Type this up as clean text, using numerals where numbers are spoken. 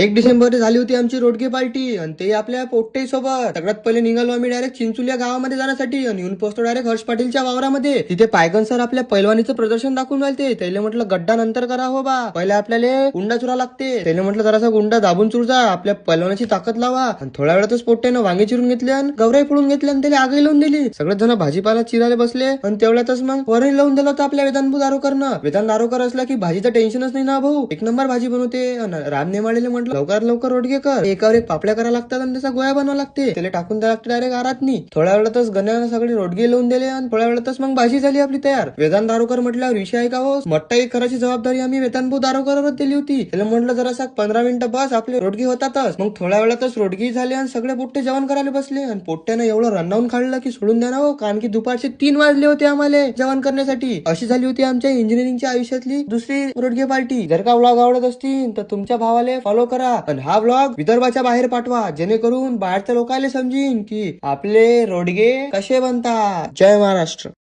1 डिसेंबर झाली होती आमची रोडगे पार्टी आणि ते आपल्या पोट्टे सोबत. सगळ्यात पहिले निघालो आम्ही डायरेक्ट चिंचुलिया गावामध्ये जाण्यासाठी आणि येऊन पोहोचतो डायरेक्ट हर्ष पाटीलच्या वावरामध्ये. तिथे पायगन सर आपल्या पैलवानीचं प्रदर्शन दाखवून राहिले. त्याला म्हटलं गड्डा नंतर करा हो बा, पहिले आपल्याला गुंडा चुरा लागते. त्याला म्हटलं जरासा गुंडा दाबून चुरजा, आपल्या पैलवानाची ताकद लावा. आणि थोड्या वेळातच पोट्ट्यानं वांगे चिरून घेतले आणि गवराई फोडून घेतले आणि त्याला आगी लावून दिली. सगळेच जण भाजीपाला चिरायला बसले आणि तेवढ्यातच मग वरण लावून दिलं होतं आपल्या वेदांत दारोकरनं. वेदांत दारोकर असला की भाजीचं टेन्शनच नाही ना भाऊ, 1 नंबर भाजी बनवते. राम नेमाळीला म्हटलं लवकरात लवकर रोडगे कर, एकावर एक पापड्या करायला लागतात आणि त्याचा गोळ्या बनवा लागते. त्याला टाकून द्यायला लागते डायरेक्ट आरातनी. थोड्या वेळातच गण्यानं सगळे रोडगे लावून दिले आणि थोड्या वेळातच मग भाजी झाली आपली तयार. वेदांत दारोकर म्हटल्यावर विषय आहे का हो, मट्टाई करायची जबाबदारी आम्ही वेदांत दारोकरवर दिली होती. त्याला म्हटलं जरासा 15 मिनिटं बस, आपले रोडगे होतातच. मग थोड्या वेळातच रोडगी झाले आणि सगळे पोट्टे जेवण करायला बसले. आणि पोट्ट्यानं एवढं रन्नावून खाल्लं की सोडून द्या ना हो, कारण की दुपारचे 3 वाजले होते आम्हाला जेवण करण्यासाठी. अशी झाली होती आमच्या इंजिनिअरिंगच्या आयुष्यातली दुसरी रोडगे पार्टी. जर का व्लॉग आवडत असतील तर तुमच्या भावाला फॉलो करा आणि हा व्लॉग विदर्भाच्या बाहेर पाठवा, जेणेकरून बाहेरच्या लोकांना समजीन की आपले रोडगे कसे बनतात. जय महाराष्ट्र.